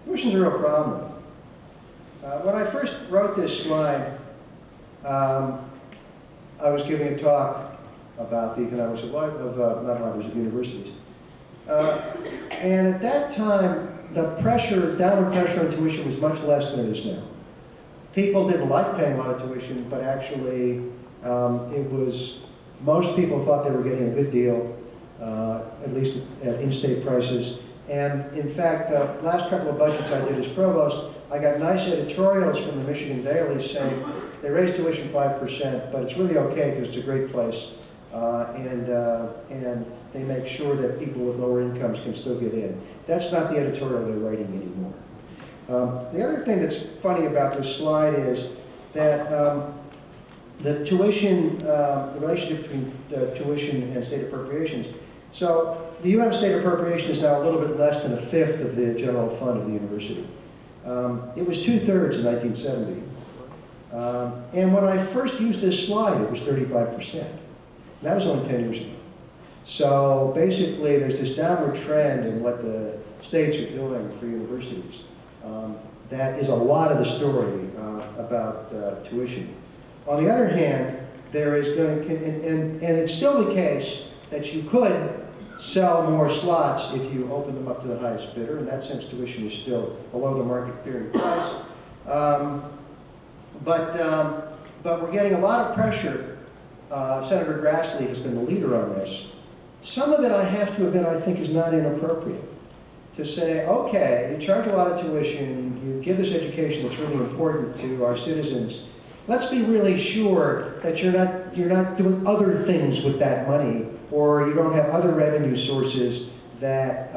Tuition's a real problem. When I first wrote this slide, I was giving a talk about the economics of universities. And at that time, the downward pressure on tuition was much less than it is now. People didn't like paying a lot of tuition, but actually most people thought they were getting a good deal, at least at in-state prices. And in fact, the last couple of budgets I did as provost, I got nice editorials from the Michigan Daily saying they raised tuition 5%, but it's really okay because it's a great place. And they make sure that people with lower incomes can still get in. That's not the editorial they're writing anymore. The other thing that's funny about this slide is that the tuition, the relationship between tuition and state appropriations. So the UM state appropriation is now a little bit less than a fifth of the general fund of the university. It was 2/3 in 1970. And when I first used this slide, it was 35%. That was only 10 years ago. So basically, there's this downward trend in what the states are doing for universities. That is a lot of the story about tuition. On the other hand, there is going to, and it's still the case that you could sell more slots if you open them up to the highest bidder. In that sense, tuition is still below the market clearing price. But we're getting a lot of pressure. Senator Grassley has been the leader on this. Some of it, I have to admit, I think is not inappropriate. To say, okay, you charge a lot of tuition, you give this education that's really important to our citizens. Let's be really sure that you're not doing other things with that money, or you don't have other revenue sources that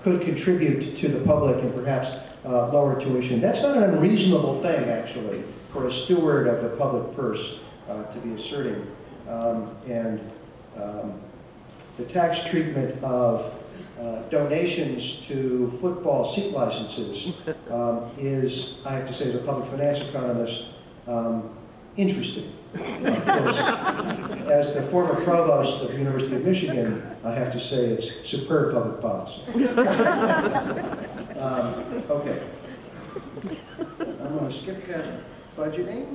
could contribute to the public and perhaps lower tuition. That's not an unreasonable thing, actually, for a steward of the public purse to be asserting. The tax treatment of donations to football seat licenses is, I have to say, as a public finance economist, interesting. As the former provost of the University of Michigan, I have to say it's superb public policy. Okay. I'm going to skip past budgeting,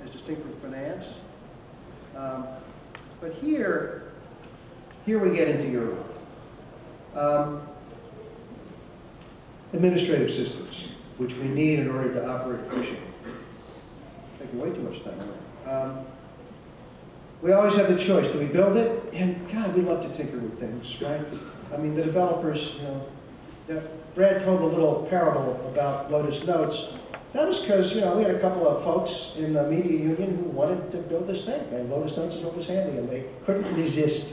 as distinct from finance. But here we get into your world. Administrative systems, which we need in order to operate efficiently. Taking way too much time. We always have the choice. Do we build it? And God, we love to tinker with things, right? I mean, the developers, Brad told a little parable about Lotus Notes. That was because, we had a couple of folks in the media union who wanted to build this thing, and Lotus Notes is what was handy, and they couldn't resist.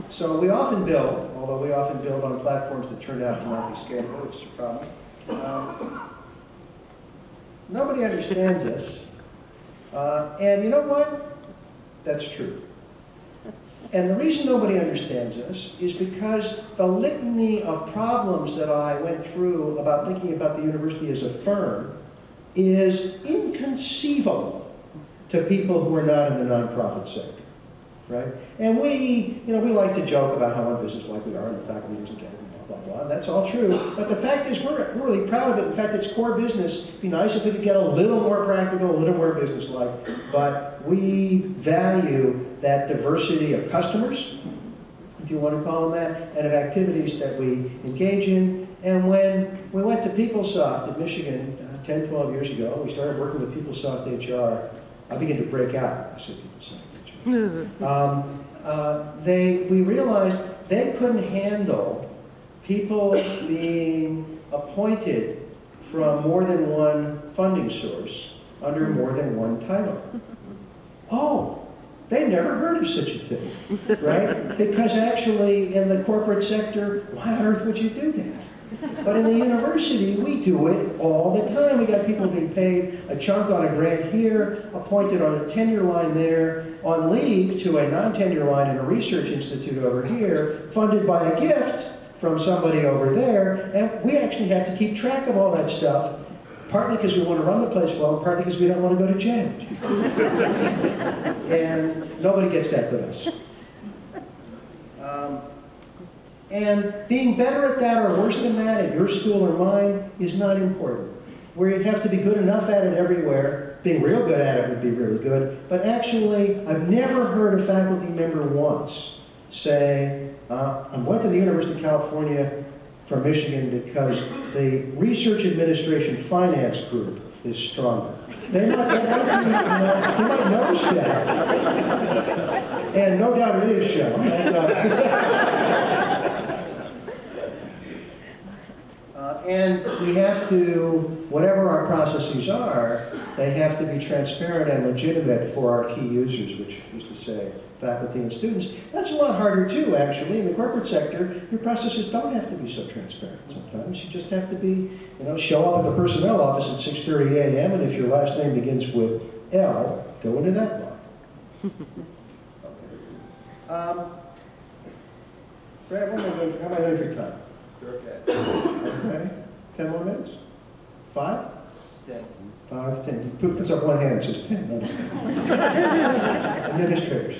So we often build, although we often build on platforms that turn out to not be scalable, which is a problem. Nobody understands us. And you know what? That's true. And the reason nobody understands us is because the litany of problems that I went through about thinking about the university as a firm is inconceivable to people who are not in the nonprofit sector, right? And we like to joke about how unbusinesslike we are and the faculty doesn't get it and blah, blah, blah. That's all true. But the fact is we're really proud of it. In fact, it's core business. It'd be nice if we could get a little more practical, a little more businesslike. But we value that diversity of customers, if you want to call them that, and of activities that we engage in. And when we went to PeopleSoft in Michigan 10, 12 years ago, we started working with PeopleSoft HR. I began to break out. I said PeopleSoft HR. We realized they couldn't handle people being appointed from more than one funding source under more than one title. Oh, they never heard of such a thing, right? Because actually in the corporate sector, why on earth would you do that? But in the university, we do it all the time. We got people being paid a chunk on a grant here, appointed on a tenure line there, on leave to a non-tenure line in a research institute over here, funded by a gift from somebody over there, and we actually have to keep track of all that stuff, partly because we want to run the place well, partly because we don't want to go to jail. And nobody gets that but us. And being better at that or worse than that at your school or mine is not important. We have to be good enough at it everywhere. Being real good at it would be really good. But actually, I've never heard a faculty member once say, I went to the University of California from Michigan because the Research Administration Finance Group is stronger. They might notice that. And no doubt it is, Sean. And we have to, whatever our processes are, they have to be transparent and legitimate for our key users, which is to say faculty and students. That's a lot harder too, actually. In the corporate sector, your processes don't have to be so transparent sometimes. You just have to be, show up at the personnel office at 6:30 a.m. and if your last name begins with L, go into that line. Brad, how am I going for time? Okay. 10 more minutes? 5? 10. 5, 10. He puts up one hand and says 10. No, just administrators.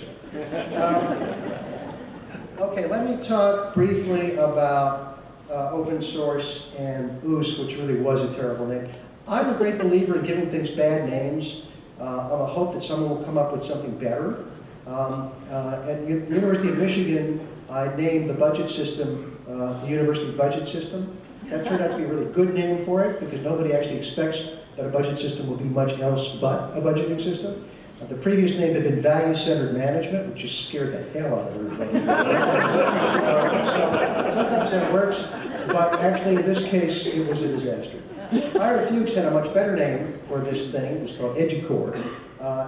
Okay, let me talk briefly about open source and OOS, which really was a terrible name. I'm a great believer in giving things bad names. On the hope that someone will come up with something better. At the University of Michigan, I named the budget system the university budget system. That turned out to be a really good name for it because nobody actually expects that a budget system will be much else but a budgeting system. The previous name had been value-centered management, which just scared the hell out of everybody. So sometimes that works, but actually in this case it was a disaster. Ira Fuchs had a much better name for this thing. It was called EduCore.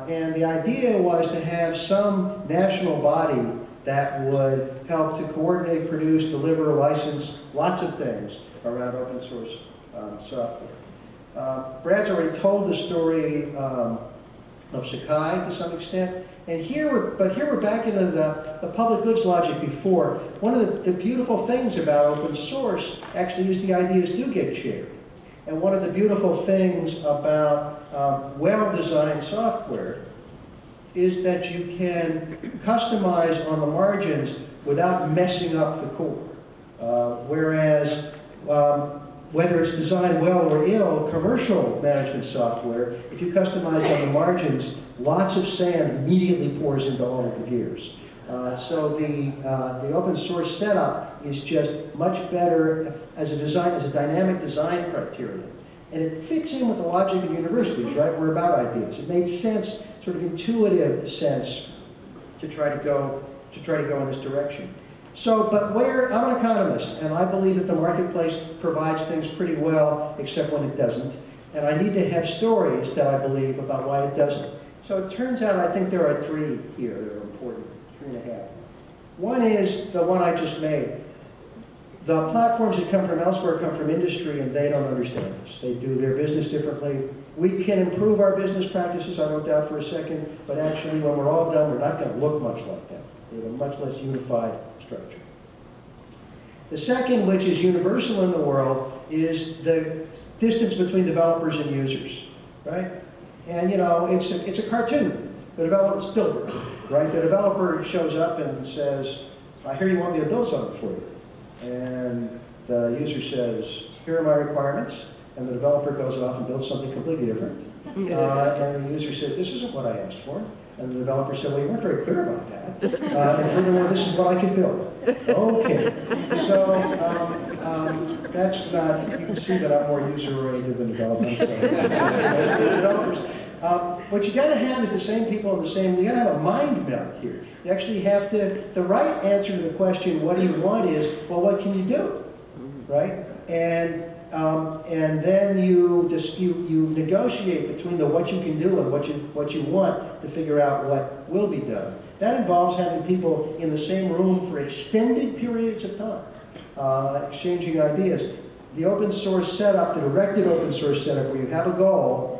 And the idea was to have some national body that would help to coordinate, produce, deliver, license, lots of things around open source software. Brad's already told the story of Sakai to some extent. And here we're back into the public goods logic before. One of the beautiful things about open source actually is the ideas do get shared. And one of the beautiful things about well-designed software is that you can customize on the margins without messing up the core. Whereas, whether it's designed well or ill, commercial management software, if you customize on the margins, lots of sand immediately pours into all of the gears. So the open source setup is just much better as a dynamic design criterion. And it fits in with the logic of universities, right? We're about ideas. It made sense, sort of intuitive sense, to try to go in this direction. So, but I'm an economist, and I believe that the marketplace provides things pretty well, except when it doesn't. And I need to have stories that I believe about why it doesn't. So it turns out I think there are 3 here that are important, 3.5. One is the one I just made. The platforms that come from elsewhere come from industry, and they don't understand this. They do their business differently. We can improve our business practices, I wrote that for a second, but actually when we're all done, we're not going to look much like that. We have a much less unified structure. The second, which is universal in the world, is the distance between developers and users, right? And it's a cartoon. The developer's Dilbert, right? The developer shows up and says, I hear you want me to build something for you. And the user says, here are my requirements. And the developer goes off and builds something completely different. And the user says, this isn't what I asked for. And the developer said, well, you weren't very clear about that. And furthermore, this is what I can build. Okay. So that's not, you can see that I'm more user-oriented than developers. What you got to have is the same people in the same, you got to have a mind melt here. You actually have to, the right answer to the question, what do you want is, well, what can you do, right? And then you negotiate between the what you can do and what you want to figure out what will be done. That involves having people in the same room for extended periods of time, exchanging ideas. The open source setup, the directed open source setup, where you have a goal,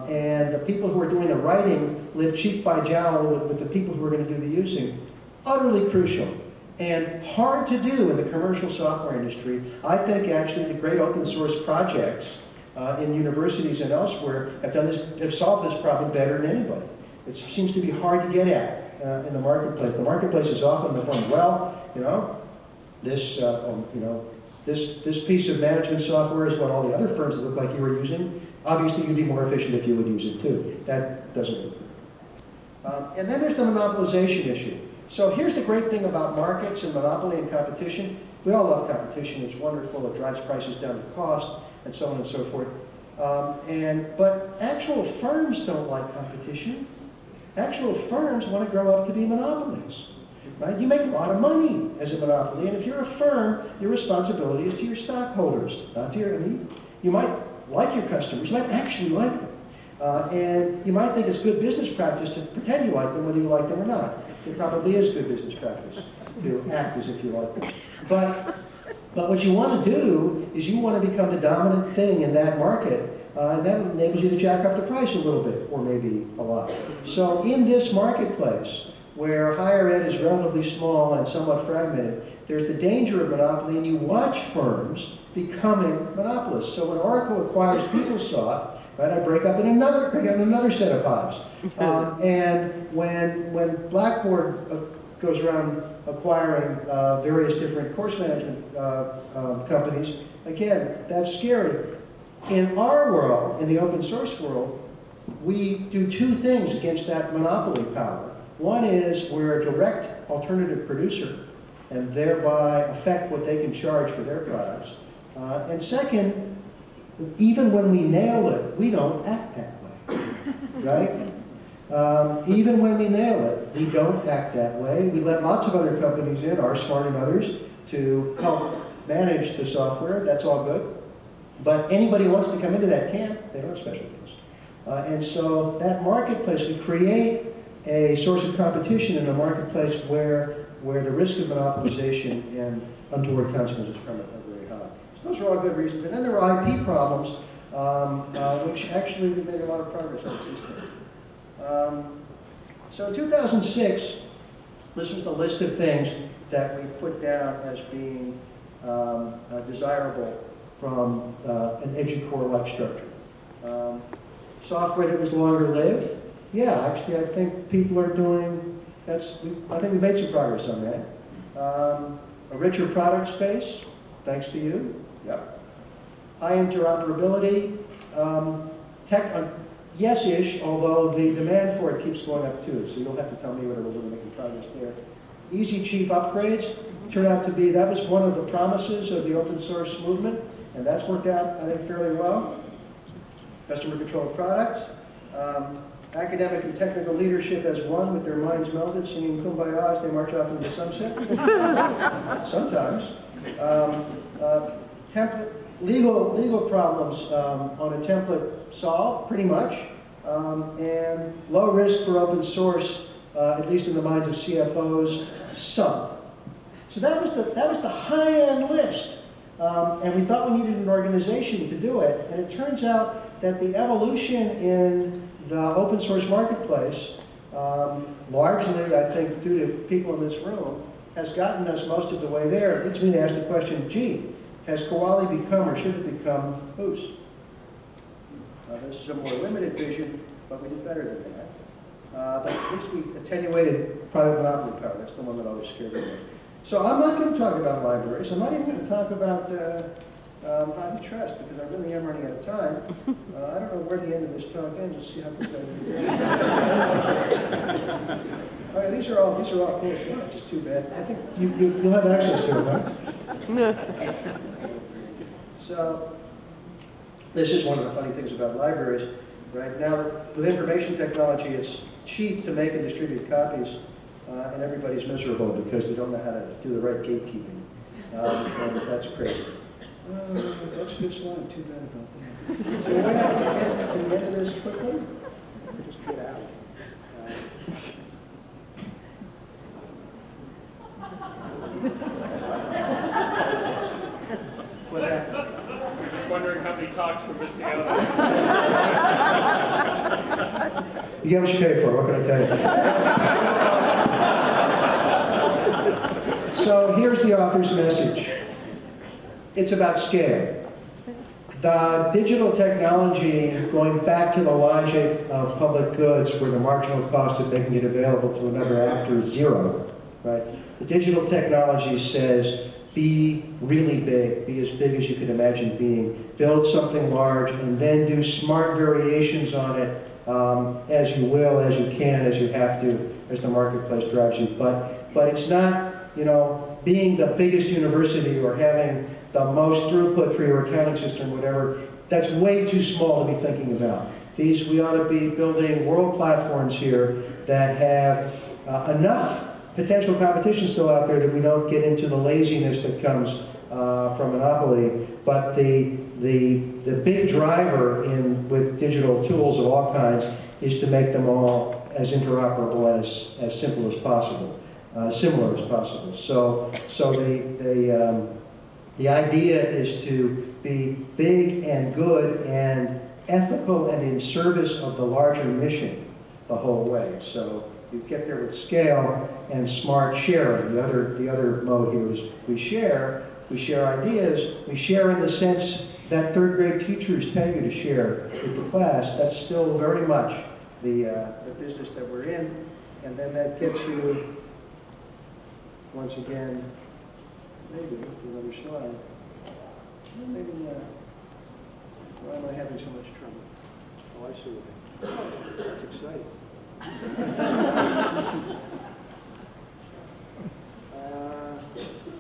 and the people who are doing the writing live cheek by jowl with the people who are going to do the using, utterly crucial. And hard to do in the commercial software industry. I think actually the great open source projects in universities and elsewhere have solved this problem better than anybody. It seems to be hard to get at in the marketplace. The marketplace is often the point, well, this piece of management software is what all the other firms that look like you are using. Obviously, you'd be more efficient if you would use it too. That doesn't work. And then there's the monopolization issue. So here's the great thing about markets and monopoly and competition. We all love competition. It's wonderful. It drives prices down to cost and so on and so forth. But actual firms don't like competition. Actual firms want to grow up to be monopolies. right? You make a lot of money as a monopoly, and if you're a firm, your responsibility is to your stockholders, not to your, I mean, you might like your customers, you might actually like them. And you might think it's good business practice to pretend you like them, whether you like them or not. It probably is good business practice to act as if you like them. But what you want to do is you want to become the dominant thing in that market, and that enables you to jack up the price a little bit, or maybe a lot. So in this marketplace, where higher ed is relatively small and somewhat fragmented, there's the danger of monopoly, and you watch firms becoming monopolists. So when Oracle acquires PeopleSoft, right, I break up in another set of pies. And when Blackboard goes around acquiring various different course management companies, again, that's scary. In our world, in the open source world, we do two things against that monopoly power. One is we're a direct alternative producer, and thereby affect what they can charge for their products. And second, even when we nail it, we don't act that way, right? Even when we nail it, we don't act that way. We let lots of other companies in, our Smart and others, to help manage the software. That's all good. But anybody who wants to come into that can't. They don't have special deals. And so that marketplace, we create a source of competition in a marketplace where the risk of monopolization and untoward consequences from it are very high. So those are all good reasons. And then there were IP problems, which actually we made a lot of progress on since then. So in 2006, this was the list of things that we put down as being desirable from an EduCore-like structure. Software that was longer lived. Yeah, actually I think people are doing, I think we made some progress on that. A richer product space, thanks to you. Yep. High interoperability. Yes-ish, although the demand for it keeps going up too, so you'll have to tell me whether we're really making progress there. Easy, cheap upgrades turned out to be, that was one of the promises of the open source movement, and that's worked out, I think, fairly well. Customer-controlled products. Academic and technical leadership as one, with their minds melded, singing Kumbaya as they march off into the sunset. Sometimes. Template, legal problems on a template solved, pretty much. And low risk for open source, at least in the minds of CFOs, some. So that was the high-end list. And we thought we needed an organization to do it. And it turns out that the evolution in the open source marketplace, largely, I think, due to people in this room, has gotten us most of the way there. It leads me to ask the question, gee, has Koali become, or should it become, Boost? This is a more limited vision, but we did better than that. But at least we attenuated private monopoly power. That's the one that always scared me. So I'm not going to talk about libraries. I'm not even going to talk about private trust, because I really am running out of time. I don't know where the end of this talk ends. Let's see how quick I can do it. All right, these are all cool slides. Just too bad. I think you'll have access to them, huh? So this is one of the funny things about libraries. Right now, with information technology, it's cheap to make and distribute copies, and everybody's miserable because they don't know how to do the right gatekeeping. And that's crazy. That's a good slide. Too bad about that. So the way I can get to the end of this quickly, just get out. What happened? We're just wondering how many talks we're missing out on. You get what you pay for. What can I tell you? So here's the author's message. It's about scale. The digital technology, going back to the logic of public goods, where the marginal cost of making it available to another actor is zero, right? The digital technology says, be really big, be as big as you can imagine being, build something large, and then do smart variations on it as you will, as you can, as you have to, as the marketplace drives you. But it's not, you know, being the biggest university or having the most throughput through your accounting system, whatever. That's way too small to be thinking about. We ought to be building world platforms here that have enough potential competition still out there, that we don't get into the laziness that comes from monopoly. But the big driver with digital tools of all kinds is to make them all as interoperable and as simple as possible, similar as possible. So the idea is to be big and good and ethical and in service of the larger mission the whole way. So you get there with scale and smart sharing. The other mode here is we share ideas. We share in the sense that third grade teachers tell you to share with the class. That's still very much the business that we're in. And then that gets you, once again, maybe another slide. Maybe, why am I having so much trouble? Oh, I see it. That's exciting.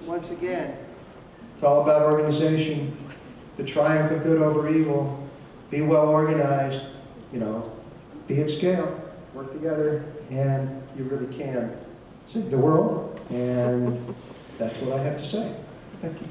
Once again, it's all about organization, the triumph of good over evil, be well organized, you know, be at scale, work together, and you really can save the world, and that's what I have to say. Thank you.